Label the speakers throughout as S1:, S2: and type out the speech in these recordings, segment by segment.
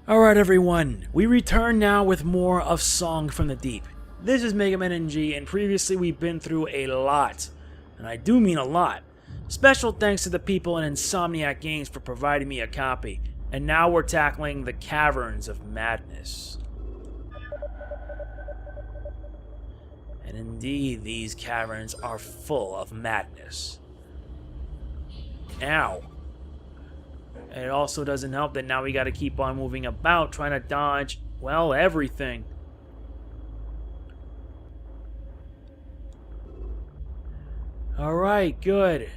S1: Alright everyone, we return now with more of Song from the Deep. This is Mega Man NG, and previously we've been through a lot. And I do mean a lot. Special thanks to the people in Insomniac Games for providing me a copy. And now we're tackling the Caverns of Madness. And indeed, these caverns are full of madness. Ow. And it also doesn't help that now we gotta keep on moving about, trying to dodge, well, everything. Alright, good.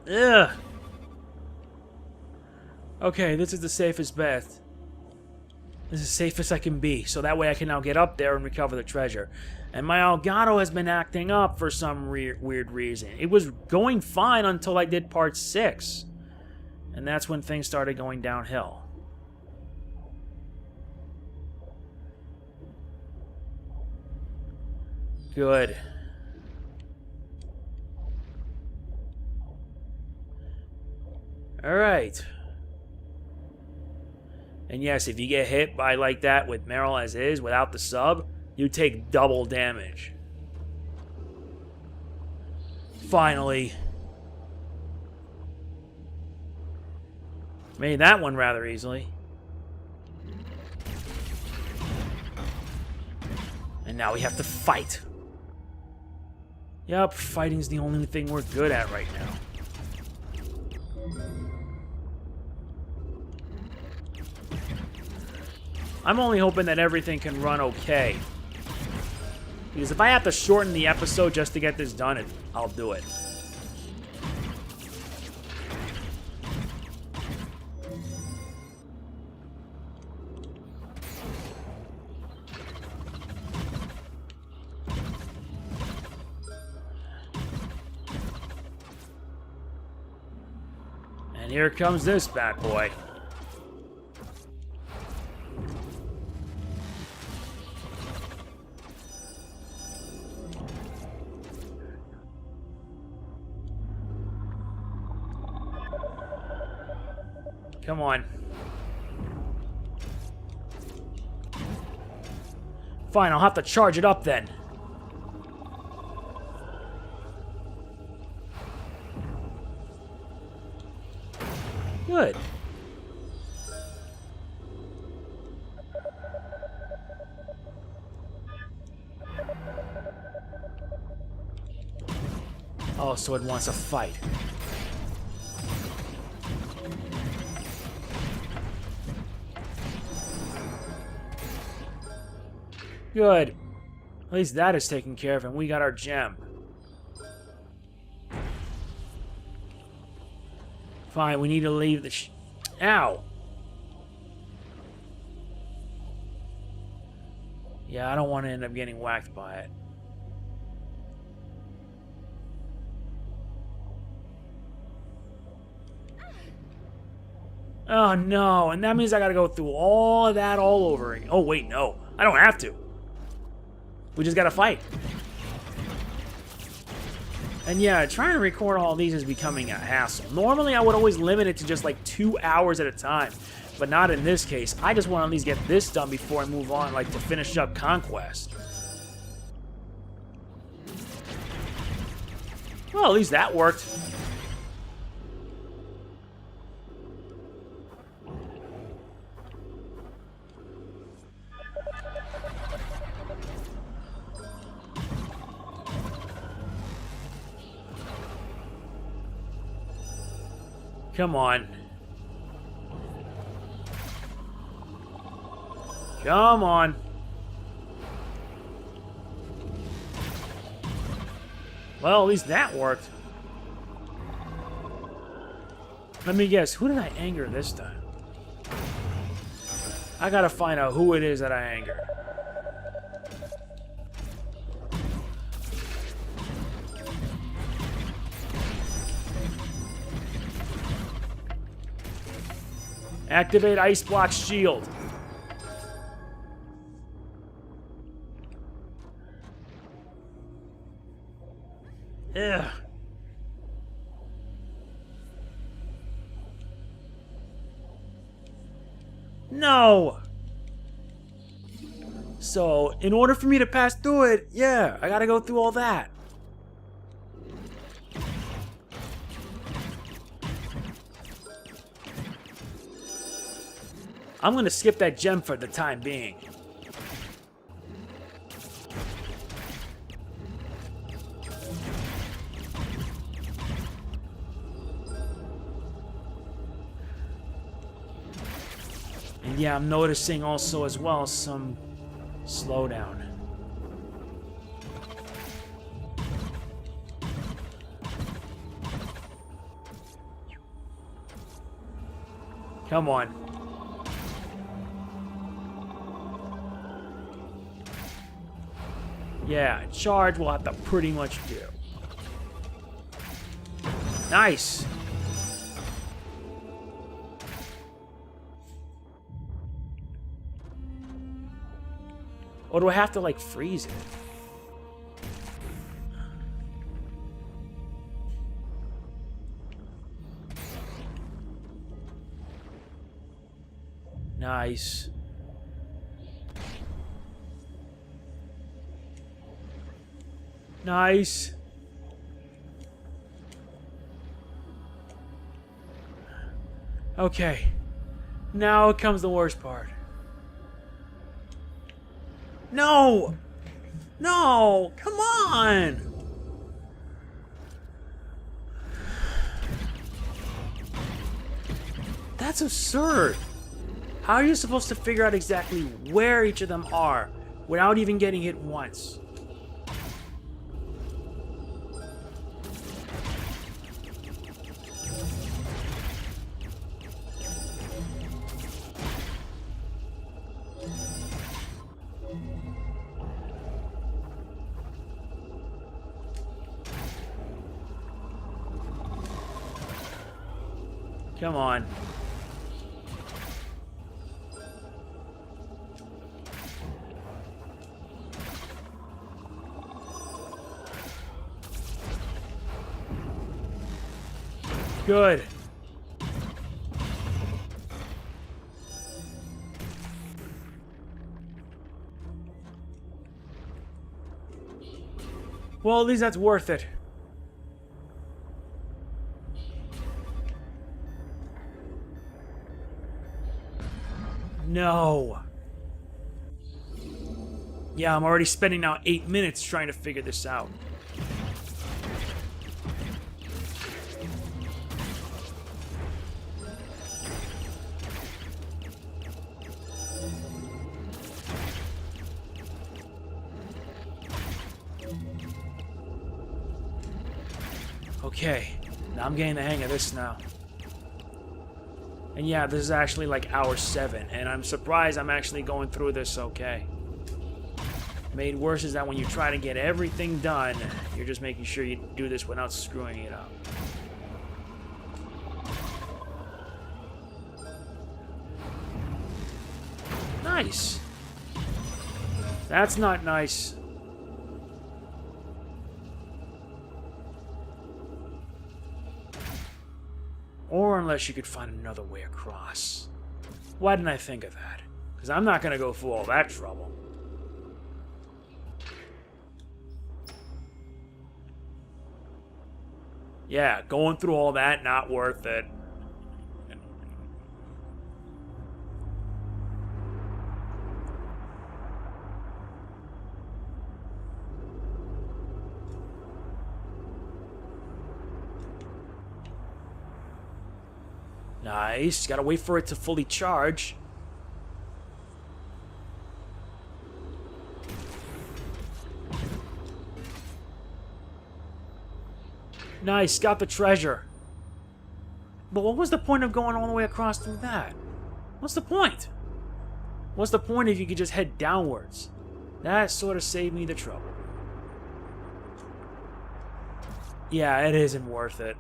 S1: Ugh. Okay, this is the safest bet. This is as safe as I can be, so that way I can now get up there and recover the treasure. And my Elgato has been acting up for some weird reason. It was going fine until I did part 6. And that's when things started going downhill. Good. Alright. And yes, if you get hit by like that with Meryl as is, without the sub, you take double damage. Finally. Made that one rather easily. And now we have to fight. Yup, fighting's the only thing we're good at right now. I'm only hoping that everything can run okay. Because if I have to shorten the episode just to get this done, I'll do it. And here comes this bad boy. Come on. Fine, I'll have to charge it up then. Good. Oh, so it wants a fight. Good. At least that is taken care of, and we got our gem. Fine, we need to leave the Ow! Yeah, I don't want to end up getting whacked by it. Oh no, and that means I gotta go through all of that all over again. Oh wait, no. I don't have to. We just gotta fight. And yeah, trying to record all these is becoming a hassle. Normally, I would always limit it to just like 2 hours at a time. But not in this case. I just want to at least get this done before I move on, like to finish up Conquest. Well, at least that worked. Come on. Come on. Well, at least that worked. Let me guess, who did I anger this time? I gotta find out who it is that I angered. Activate Ice Block Shield. Ugh. No! So, in order for me to pass through it, yeah, I gotta go through all that. I'm gonna skip that gem for the time being. And yeah, I'm noticing also as well some slowdown. Come on. Yeah, charge will have to pretty much do. Nice. Or do I have to, like, freeze it? Nice. Nice. Okay. Now comes the worst part. No! No! Come on! That's absurd. How are you supposed to figure out exactly where each of them are without even getting hit once? Come on. Good. Well, at least that's worth it. No. Yeah, I'm already spending now 8 minutes trying to figure this out. Okay, now I'm getting the hang of this now. And yeah, this is actually like hour 7, and I'm surprised I'm actually going through this okay. Made worse is that when you try to get everything done, you're just making sure you do this without screwing it up. Nice. That's not nice. Or unless you could find another way across. Why didn't I think of that? Because I'm not going to go through all that trouble. Yeah, going through all that, not worth it. Nice. Gotta wait for it to fully charge. Nice. Got the treasure. But what was the point of going all the way across through that? What's the point? What's the point if you could just head downwards? That sort of saved me the trouble. Yeah, it isn't worth it.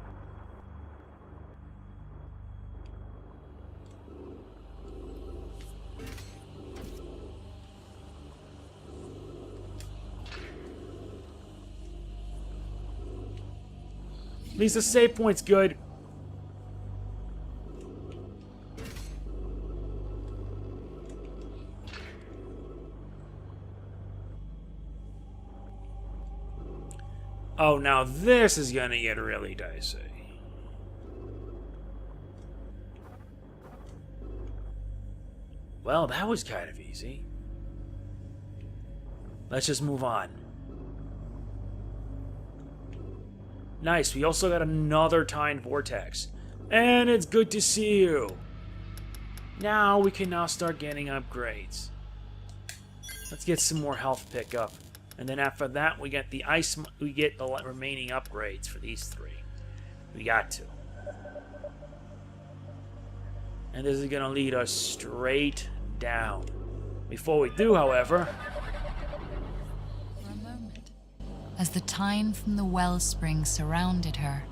S1: At least the save point's good. Oh, now this is gonna get really dicey. Well, that was kind of easy. Let's just move on. Nice, we also got another Time Vortex. And it's good to see you. Now we can now start getting upgrades. Let's get some more health pickup. And then after that, we get the we get the remaining upgrades for these three. We got to. And this is gonna lead us straight down. Before we do, however,
S2: for a moment, as the thyme from the wellspring surrounded her,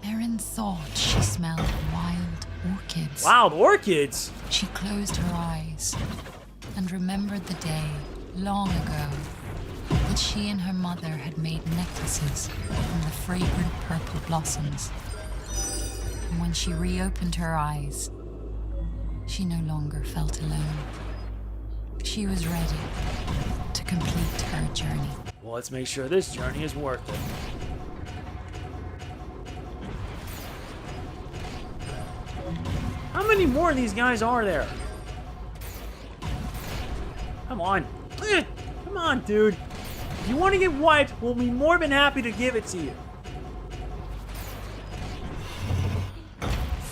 S2: Erin thought she smelled wild orchids.
S1: Wild orchids?
S2: She closed her eyes and remembered the day, long ago, that she and her mother had made necklaces from the fragrant purple blossoms. And when she reopened her eyes, she no longer felt alone. She was ready to complete her journey.
S1: Well, let's make sure this journey is worth it. How many more of these guys are there? Come on. Come on, dude. If you want to get wiped, we'll be more than happy to give it to you.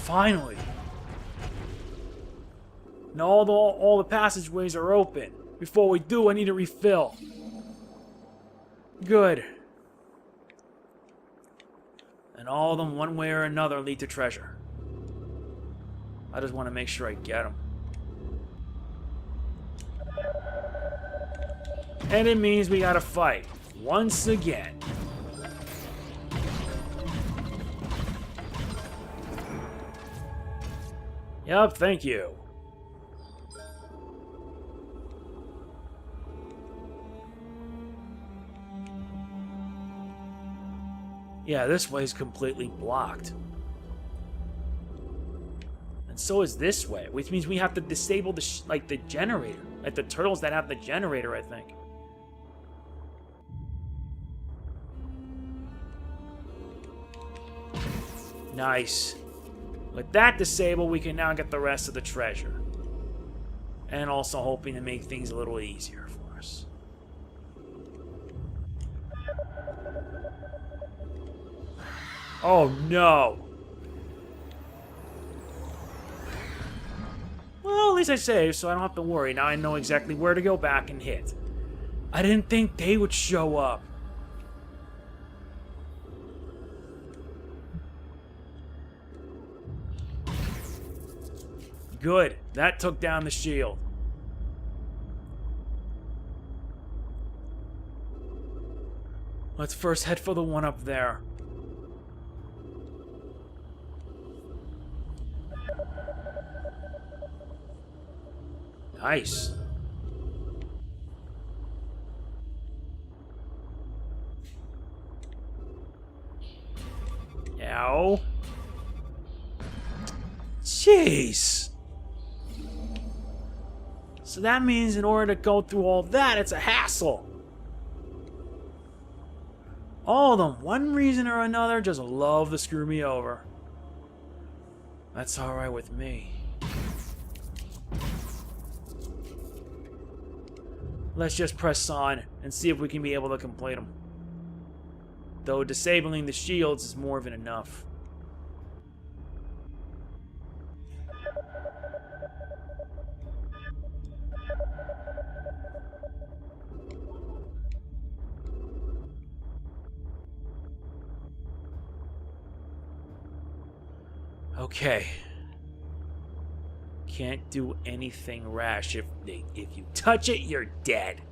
S1: Finally. Now all the passageways are open. Before we do, I need a refill. Good. And all of them, one way or another, lead to treasure. I just want to make sure I get them. And it means we gotta fight. Once again. Yup, thank you. Yeah, this way is completely blocked. And so is this way, which means we have to disable the generator. Like the turtles that have the generator, I think. Nice. With that disabled, we can now get the rest of the treasure. And also hoping to make things a little easier for us. Oh no! Well, at least I saved, so I don't have to worry. Now I know exactly where to go back and hit. I didn't think they would show up. Good. That took down the shield. Let's first head for the one up there. Nice. Ow. Jeez. So that means in order to go through all that, it's a hassle. All of them, one reason or another, just love to screw me over. That's alright with me. Let's just press on and see if we can be able to complete them. Though disabling the shields is more than enough. Okay. Can't do anything rash. If you touch it, you're dead.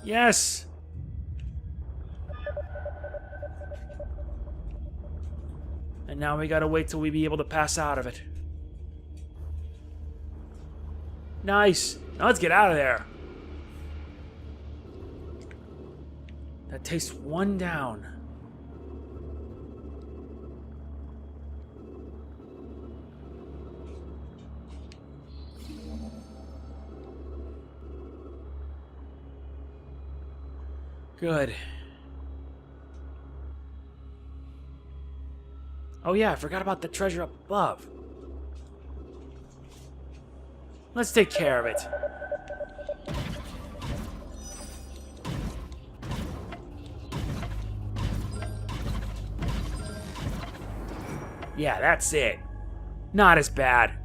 S1: Yes. And now we gotta wait till we be able to pass out of it. Nice. Now let's get out of there. That takes one down. Good. Oh yeah, I forgot about the treasure up above. Let's take care of it. Yeah, that's it. Not as bad.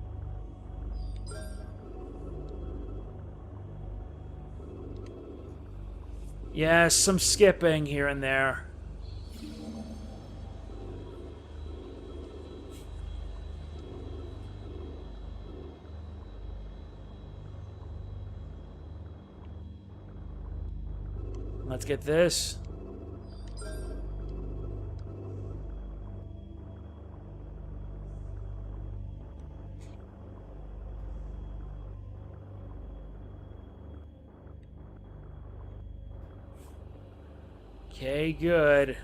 S1: Yes, some skipping here and there. Let's get this. Okay, good.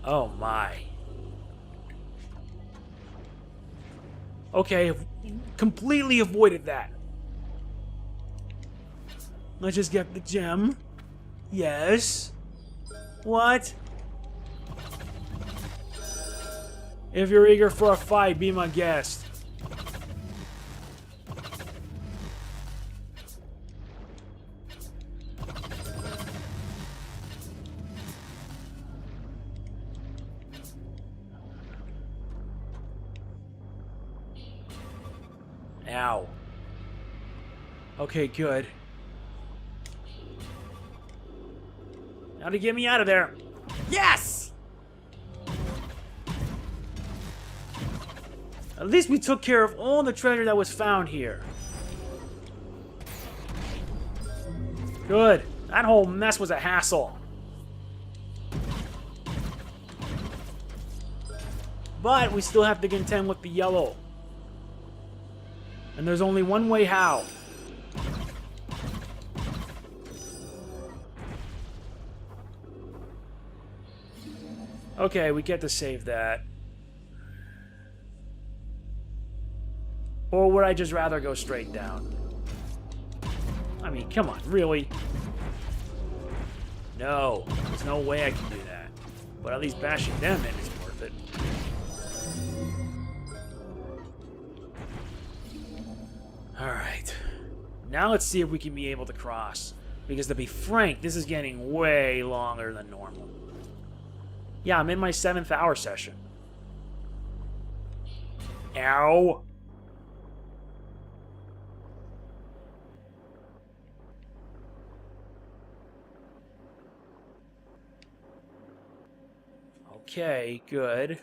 S1: Oh my. Okay, completely avoided that. Let's just get the gem. Yes. What? If you're eager for a fight, be my guest. Ow. Okay, good. Now to get me out of there. Yes! At least we took care of all the treasure that was found here. Good. That whole mess was a hassle. But we still have to contend with the yellow. And there's only one way how. Okay, we get to save that. Or would I just rather go straight down? I mean, come on, really? No, there's no way I can do that. But at least bashing them in is worth it. Alright. Now let's see if we can be able to cross. Because to be frank, this is getting way longer than normal. Yeah, I'm in my 7th hour session. Ow! Okay, good.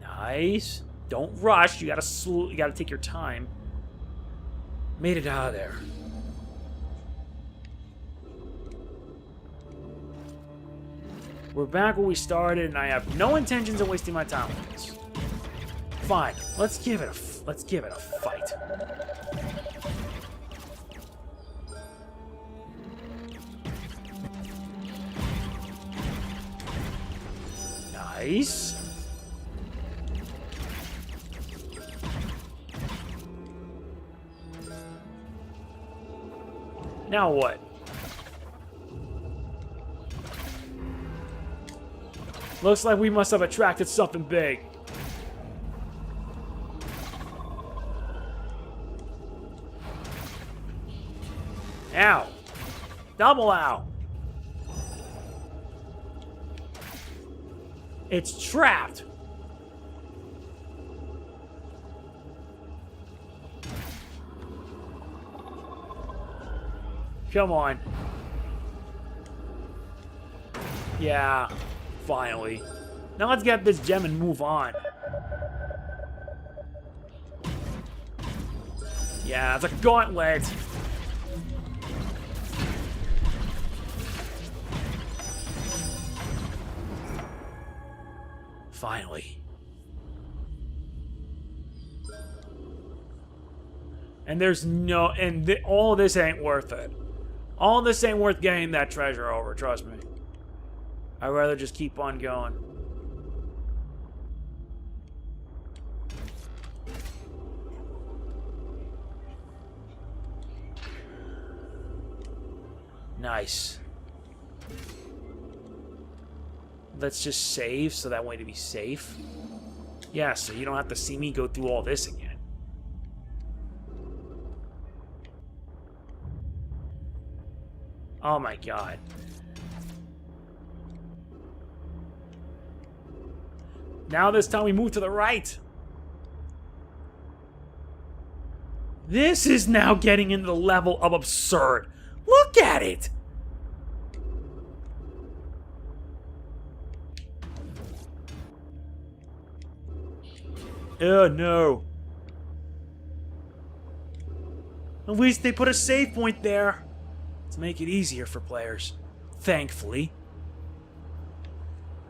S1: Nice. Don't rush. You gotta take your time. Made it out of there. We're back where we started, and I have no intentions of wasting my time with this. Fine. Let's give it a fight. Nice. Now what? Looks like we must have attracted something big. Ow. Double ow. It's trapped. Come on. Yeah, finally. Now let's get this gem and move on. Yeah, it's a gauntlet. Finally. And there's no... And all this ain't worth it. All this ain't worth getting that treasure over, trust me. I'd rather just keep on going. Nice. Let's just save so that way to be safe. Yeah, so you don't have to see me go through all this again. Oh my god. Now this time we move to the right. This is now getting into the level of absurd. Look at it! Oh no. At least they put a save point there to make it easier for players. Thankfully.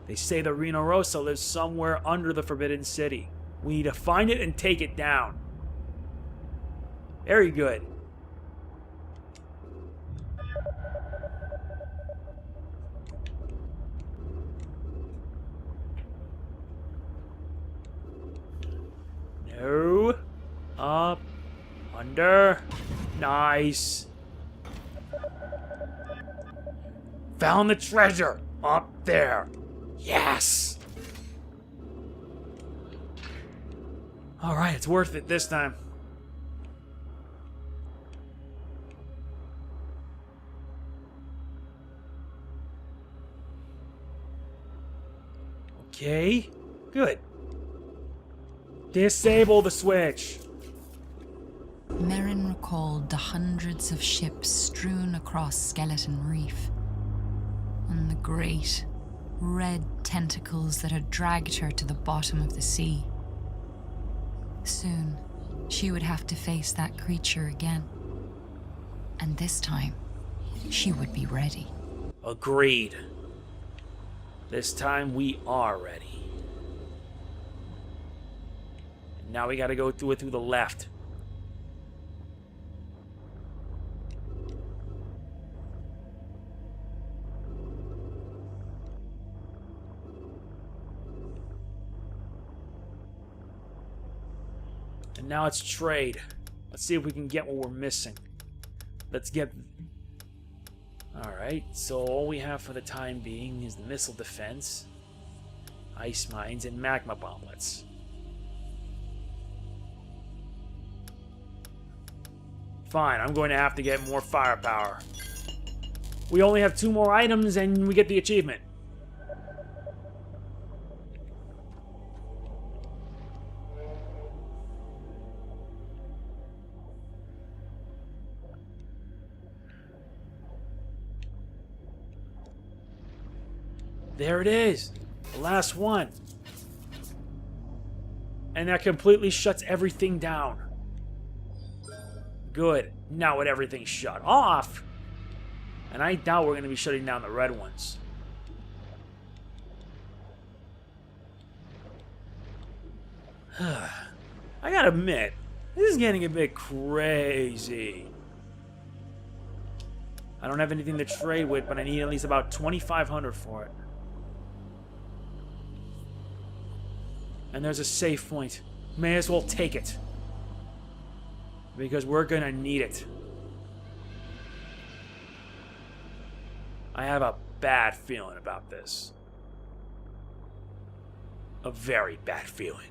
S1: They say the Remosa lives somewhere under the Forbidden City. We need to find it and take it down. Very good. No. Up. Under. Nice. Found the treasure. Up there. Yes! Alright, it's worth it this time. Okay, good. Disable the switch.
S2: Merrin recalled the hundreds of ships strewn across Skeleton Reef, and the great, red tentacles that had dragged her to the bottom of the sea. Soon, she would have to face that creature again. And this time, she would be ready.
S1: Agreed. This time we are ready. And now we gotta go through it through the left. And now it's trade. Let's see if we can get what we're missing. Let's get... Alright, so all we have for the time being is the missile defense, ice mines, and magma bomblets. Fine, I'm going to have to get more firepower. We only have 2 more items and we get the achievement. There it is. The last one. And that completely shuts everything down. Good. Now with everything shut off. And I doubt we're going to be shutting down the red ones. I gotta admit, this is getting a bit crazy. I don't have anything to trade with, but I need at least about 2,500 for it. And there's a save point. May as well take it. Because we're gonna need it. I have a bad feeling about this. A very bad feeling.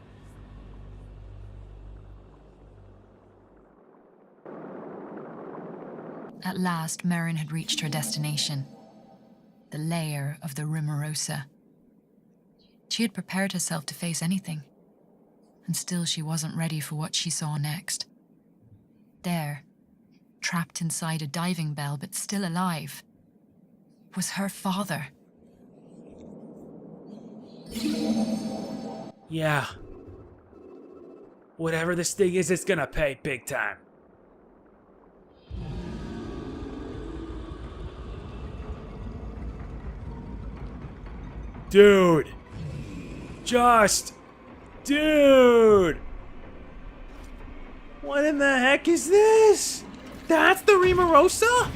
S2: At last, Merrin had reached her destination. The lair of the Riborosa. She had prepared herself to face anything, and still she wasn't ready for what she saw next. There, trapped inside a diving bell but still alive, was her father.
S1: Yeah. Whatever this thing is, it's gonna pay big time. Dude! just... Dude! What in the heck is this? That's the Remosa?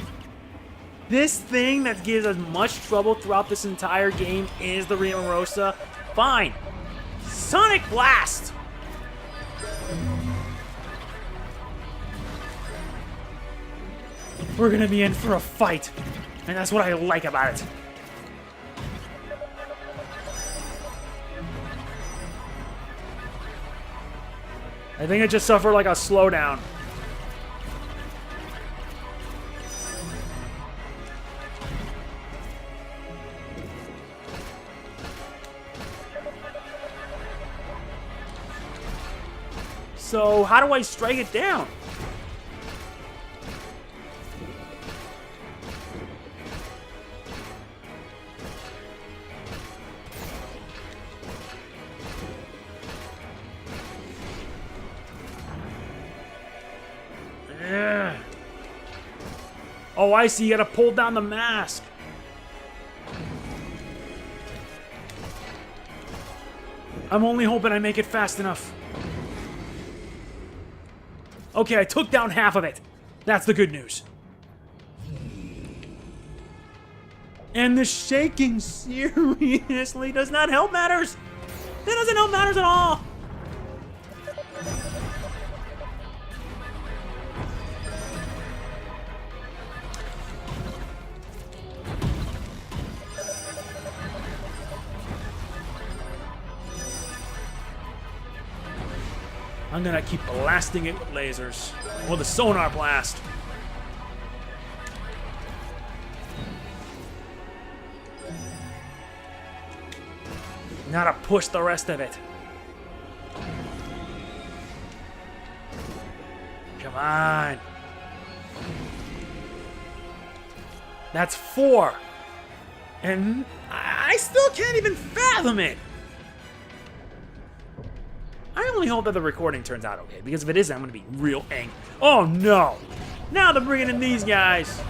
S1: This thing that gives us much trouble throughout this entire game is the Remosa? Fine. Sonic Blast! We're gonna be in for a fight, and that's what I like about it. I think it just suffered like a slowdown. So, how do I strike it down? Ugh. Oh, I see. You gotta pull down the mask. I'm only hoping I make it fast enough. Okay, I took down half of it. That's the good news. And the shaking seriously does not help matters. That doesn't help matters at all. I'm gonna keep blasting it with lasers. Or the sonar blast. Now to push the rest of it. Come on. That's 4. And I still can't even fathom it. I only hope that the recording turns out okay, because if it isn't, I'm going to be real angry. Oh, no. Now they're bringing in these guys.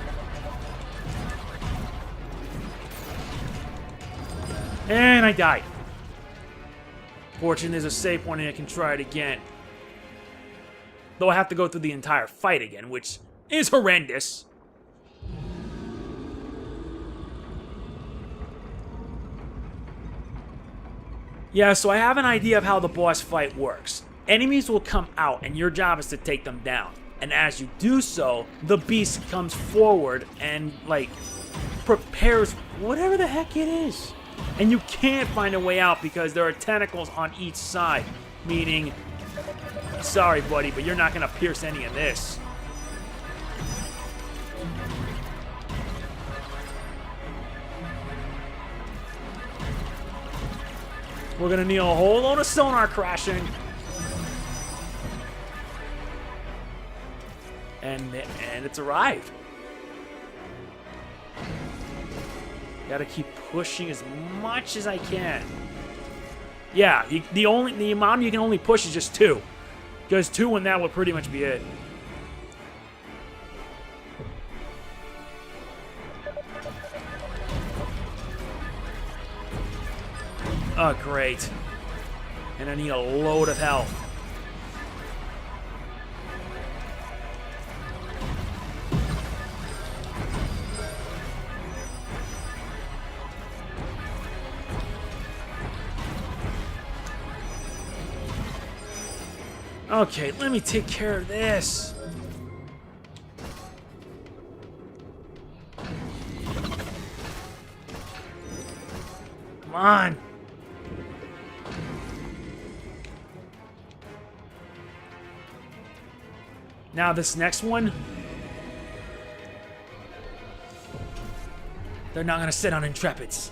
S1: And I died. Fortunately, there's a save point and I can try it again. Though I have to go through the entire fight again, which is horrendous. Yeah, so I have an idea of how the boss fight works. Enemies will come out, and your job is to take them down. And as you do so, the beast comes forward and, like, prepares whatever the heck it is. And you can't find a way out because there are tentacles on each side. Meaning, sorry, buddy, but you're not going to pierce any of this. We're gonna need a whole load of sonar crashing. And it's arrived. Gotta keep pushing as much as I can. Yeah, the amount you can only push is just 2. Because 2 and that will pretty much be it. Oh, great. And I need a load of health. Okay, let me take care of this. Come on. Now this next one, they're not going to sit on Intrepids.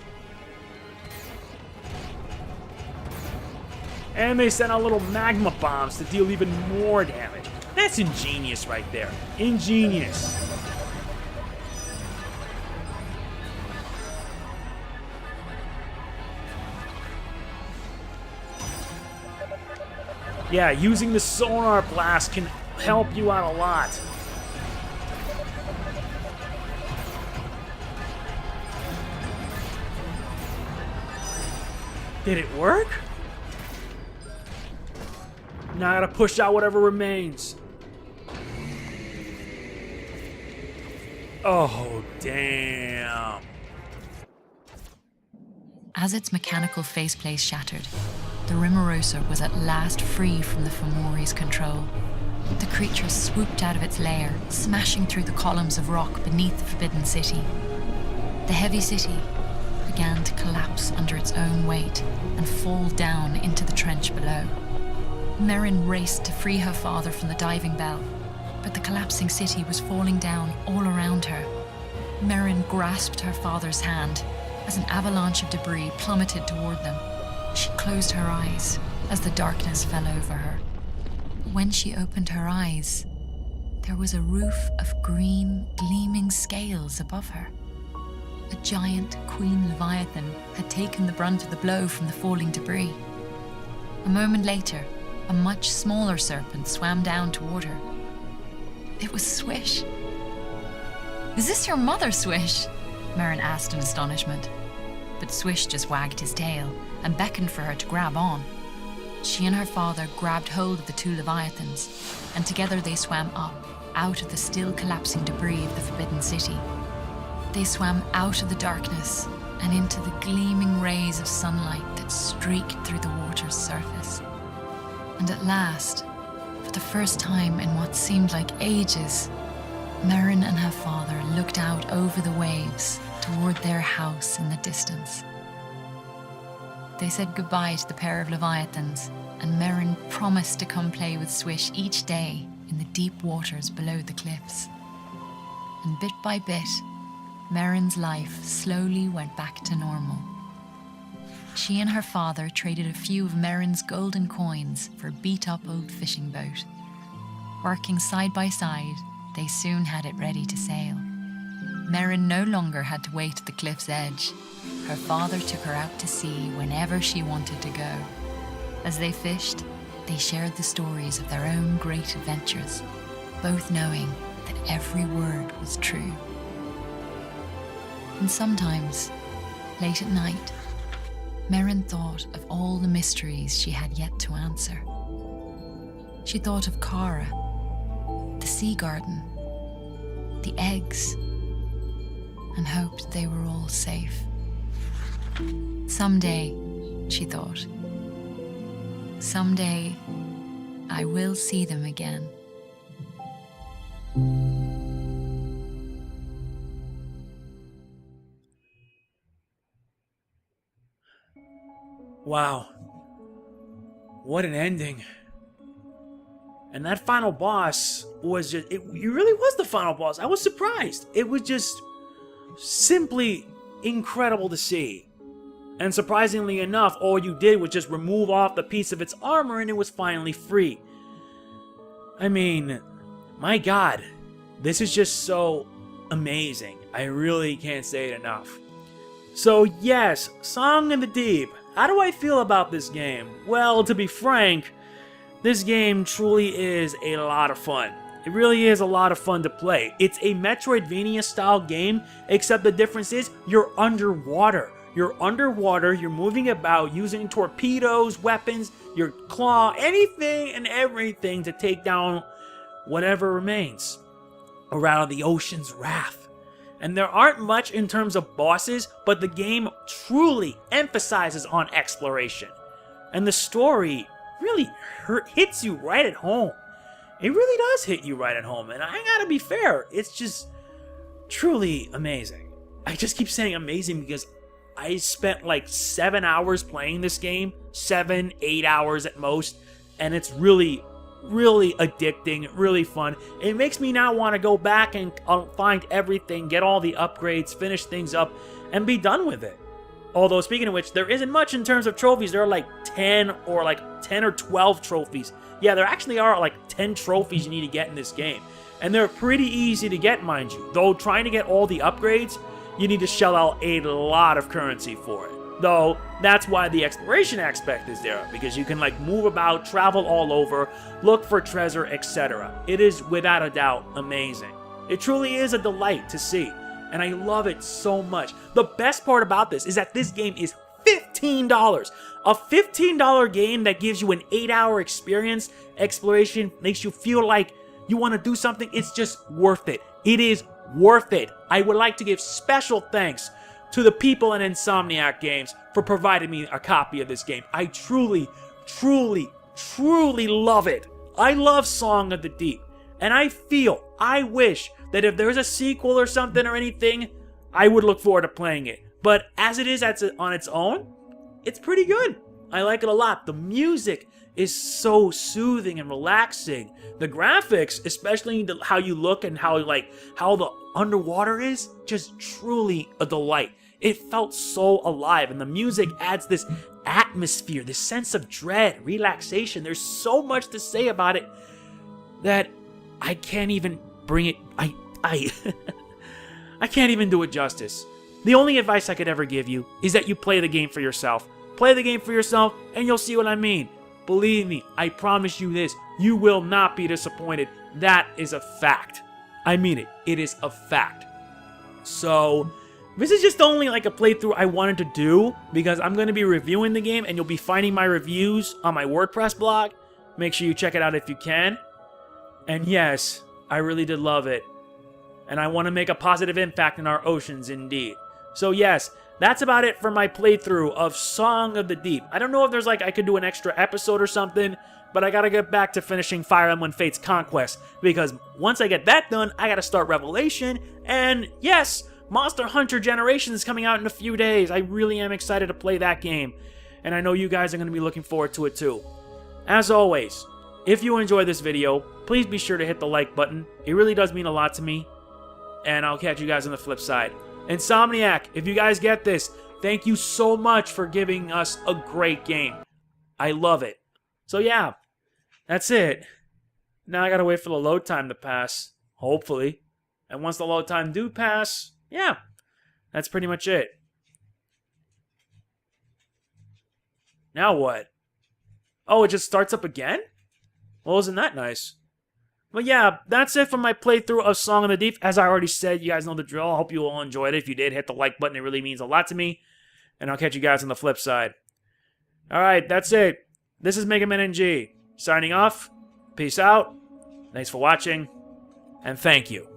S1: And they sent out little magma bombs to deal even more damage. That's ingenious right there. Ingenious. Yeah, using the sonar blast can help you out a lot. Did it work? Now I gotta push out whatever remains. Oh, damn.
S2: As its mechanical faceplate shattered, the Riborosa was at last free from the Fomori's control. The creature swooped out of its lair, smashing through the columns of rock beneath the Forbidden City. The heavy city began to collapse under its own weight and fall down into the trench below. Merrin raced to free her father from the diving bell, but the collapsing city was falling down all around her. Merrin grasped her father's hand as an avalanche of debris plummeted toward them. She closed her eyes as the darkness fell over her. When she opened her eyes, there was a roof of green, gleaming scales above her. A giant queen leviathan had taken the brunt of the blow from the falling debris. A moment later, a much smaller serpent swam down toward her. It was Swish. "Is this your mother, Swish?" Merrin asked in astonishment. But Swish just wagged his tail and beckoned for her to grab on. She and her father grabbed hold of the two leviathans, and together they swam up, out of the still collapsing debris of the Forbidden City. They swam out of the darkness and into the gleaming rays of sunlight that streaked through the water's surface. And at last, for the first time in what seemed like ages, Merrin and her father looked out over the waves toward their house in the distance. They said goodbye to the pair of leviathans, and Merrin promised to come play with Swish each day in the deep waters below the cliffs. And bit by bit, Merrin's life slowly went back to normal. She and her father traded a few of Merrin's golden coins for a beat-up old fishing boat. Working side by side, they soon had it ready to sail. Merrin no longer had to wait at the cliff's edge. Her father took her out to sea whenever she wanted to go. As they fished, they shared the stories of their own great adventures, both knowing that every word was true. And sometimes, late at night, Merrin thought of all the mysteries she had yet to answer. She thought of Kara, the sea garden, the eggs, and hoped they were all safe. Someday, she thought, someday I will see them again.
S1: Wow. What an ending. And that final boss was just, it really was the final boss. I was surprised. It was just simply incredible to see. And surprisingly enough, all you did was just remove off the piece of its armor and it was finally free. I mean, my God, this is just so amazing. I really can't say it enough. So yes, Song in the Deep. How do I feel about this game? Well, to be frank, this game truly is a lot of fun. It really is a lot of fun to play. It's a Metroidvania style game, except the difference is you're underwater. You're underwater, you're moving about using torpedoes, weapons, your claw, anything and everything to take down whatever remains around the ocean's wrath. And there aren't much in terms of bosses, but the game truly emphasizes on exploration. And the story really hits you right at home. It really does hit you right at home, and I gotta be fair, it's just truly amazing. I just keep saying amazing because I spent like 7 hours playing this game, 7-8 hours at most, and it's really addicting, really fun. It makes me now want to go back and find everything, get all the upgrades, finish things up, and be done with it. Although, speaking of which, there isn't much in terms of trophies. There are like 10 or 12 trophies. Yeah, there actually are like 10 trophies you need to get in this game. And they're pretty easy to get, mind you. Though trying to get all the upgrades, you need to shell out a lot of currency for it. Though, that's why the exploration aspect is there, because you can like move about, travel all over, look for treasure, etc. It is without a doubt amazing. It truly is a delight to see, and I love it so much. The best part about this is that this game is 15 $15. A $15 game that gives you an 8-hour experience, exploration, makes you feel like you want to do something. It's just worth it. It is worth it. I would like to give special thanks to the people in Insomniac Games for providing me a copy of this game. I truly, truly, truly love it. I love Song of the Deep. And I wish that if there's a sequel or something or anything, I would look forward to playing it. But as it is on its own, it's pretty good. I like it a lot. The music is so soothing and relaxing. The graphics, especially how you look and how the underwater is, just truly a delight. It felt so alive, and the music adds this atmosphere, this sense of dread, relaxation. There's so much to say about it that I can't even bring it. I can't even do it justice. The only advice I could ever give you is that you play the game for yourself. Play the game for yourself, and you'll see what I mean. Believe me, I promise you this, you will not be disappointed. That is a fact. I mean it. It is a fact. So, this is just only like a playthrough I wanted to do because I'm going to be reviewing the game, and you'll be finding my reviews on my WordPress blog. Make sure you check it out if you can. And yes, I really did love it. And I want to make a positive impact in our oceans indeed. So yes, that's about it for my playthrough of Song of the Deep. I don't know if there's I could do an extra episode or something, but I gotta get back to finishing Fire Emblem Fate's Conquest, because once I get that done, I gotta start Revelation, and yes, Monster Hunter Generations is coming out in a few days. I really am excited to play that game, and I know you guys are gonna be looking forward to it too. As always, if you enjoyed this video, please be sure to hit the like button. It really does mean a lot to me, and I'll catch you guys on the flip side. Insomniac, if you guys get this, thank you so much for giving us a great game. I love it. So yeah, that's it. Now I gotta wait for the load time to pass, hopefully. And once the load time do pass, yeah, that's pretty much it. Now what? Oh, it just starts up again? Well, isn't that nice? But yeah, that's it for my playthrough of Song of the Deep. As I already said, you guys know the drill. I hope you all enjoyed it. If you did, hit the like button. It really means a lot to me. And I'll catch you guys on the flip side. Alright, that's it. This is Mega Man NG. Signing off. Peace out. Thanks for watching. And thank you.